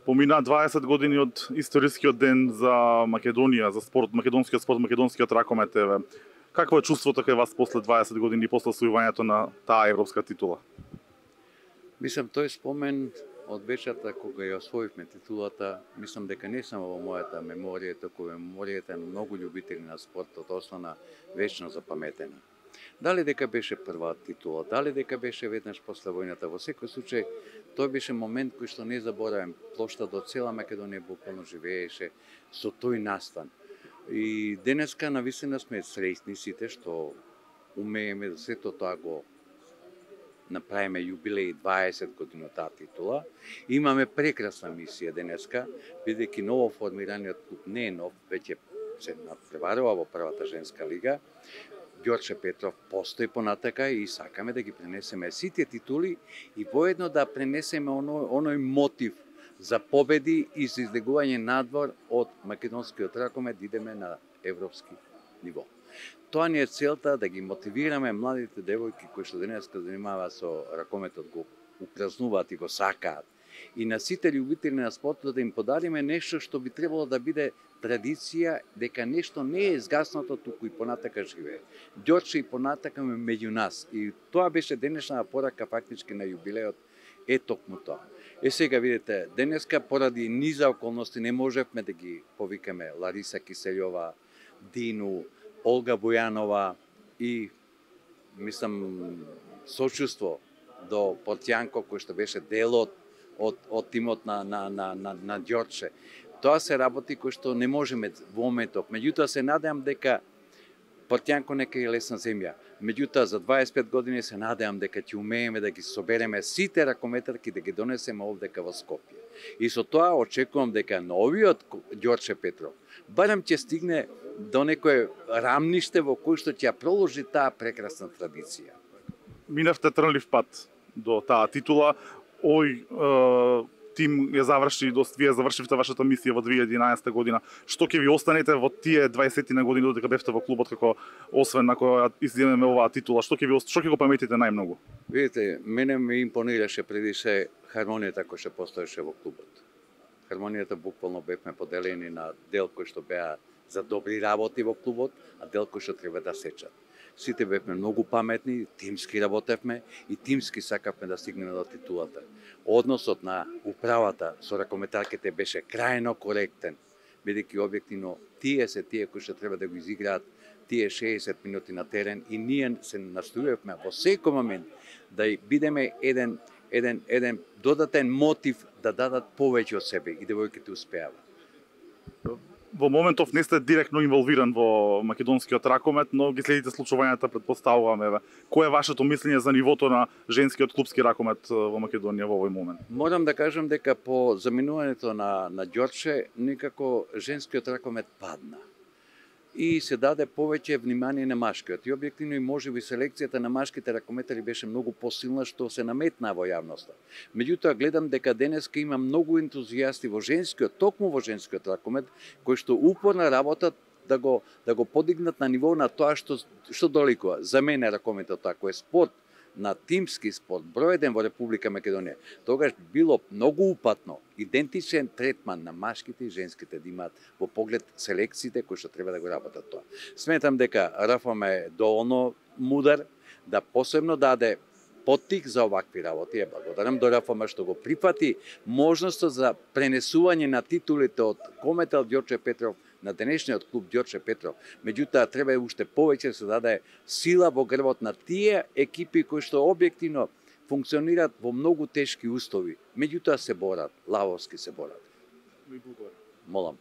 Помина 20 години од историскиот ден за Македонија, за спорт, македонскиот ракомет. Какво е чувството кај вас после 20 години после освојувањето на таа европска титула? Мислам, тој спомен од вечерта кога ја освоивме титулата, мислам дека не само во мојата меморија, туку во меморијата на многу љубители на спортот остана вечно запаметена. Дали дека беше прва титула, дали дека беше веднаш после војната, во секој случај тој беше момент кој што не заборавам. Плоштад од цела Македонија буквално живееше со тој настан. И денеска навистина сме среќни сите што умееме да сето тоа го направиме юбилеј 20 години од таа титула. Имаме прекрасна мисија денеска, бидејќи ново формираниот клуб не е нов, веќе се надпреварува во првата женска лига. Ѓорче Петров постои понатака и сакаме да ги пренесеме сите титули и воедно да пренесеме оној мотив за победи и за излегување надвор од македонскиот ракомет, идеме на европски ниво. Тоа ни е целта, да ги мотивираме младите девојки кои што денеска занимаваат со ракометот, го упразнуваат и го сакаат. И на сите љубители на спортот да им подариме нешто што би требало да биде традиција, дека нешто не е изгаснато, туку и понатака живее. Ѓорче и понатака меѓу нас. И тоа беше денешна порака фактички на јубилеот, е токму тоа. Сега видите, денеска поради низа околности не можевме да ги повикаме Лариса Киселјова, Дину, Олга Бојанова и, мислам, сочувство до Портјанко, кој што беше дел од тимот на Ѓорче. Тоа се работи кои што не можеме во моментов. Меѓутоа се надевам дека Портјанко нека е лесна земја. Меѓутоа за 25 години се надевам дека ќе умееме да ги собереме сите ракометарки да ги донесеме овдека во Скопје. И со тоа очекувам дека новиот Ѓорче Петров барем ќе стигне до некое рамниште во кој што ќе проложи таа прекрасна традиција. Минавте трнлив пат до таа титула. Овој тим ја заврши, вие завршивте вашата мисија во 2011 година. Што ќе ви останете во тие 20 години додека бевте во клубот, како освен ако ја изземеме оваа титула, што ќе го паметите најмногу? Видите, мене ме импонираше преди се хармонијата која што постоеше во клубот. Хармонијата буквално бевме поделени на дел кои што беа за добри работи во клубот, а дел кои што треба да сечат. Сите бевме многу паметни, тимски работевме и тимски сакавме да стигнеме до титулата. Односот на управата со ракометарките беше крајно коректен, бидејќи објективно тие се тие кои што треба да го изиграат тие 60 минути на терен и ние се настојувавме во секој момент да бидеме еден додатен мотив да дадат повеќе од себе и девојките успеава. Во моментов не сте директно инволвиран во македонскиот ракомет, но ги следите случувањата, предпоставуваме. Кој е вашето мислење за нивото на женскиот клубски ракомет во Македонија во овој момент? Морам да кажам дека по заминувањето на Ѓорче никако женскиот ракомет падна. И се даде повеќе внимание на машкиот. И објективно и можеби селекцијата на машките ракометари беше многу посилна што се наметна во јавноста. Меѓутоа гледам дека денеска има многу ентузијасти во женскиот, токму во женскиот ракомет, кои што упорно работат да го подигнат на ниво на тоа што доликува. За мене ракометот ако е спорт, на тимски спорт, број 1 во Република Македонија, тогаш било многу упатно, идентичен третман на машките и женските да имаат во поглед селекциите кои што треба да го работат тоа. Сметам дека РФМ е доволно мудар да посебно даде поттик за овакви работи. Благодарам до РФМ што го прифати можноста за пренесување на титулите од Кометел Ѓорче Петров на денешниот клуб Ѓорче Петров. Меѓутоа треба уште повеќе се даде сила во грбот на тие екипи кои што објективно функционираат во многу тешки услови. Меѓутоа се борат, лавовски се борат. Молам.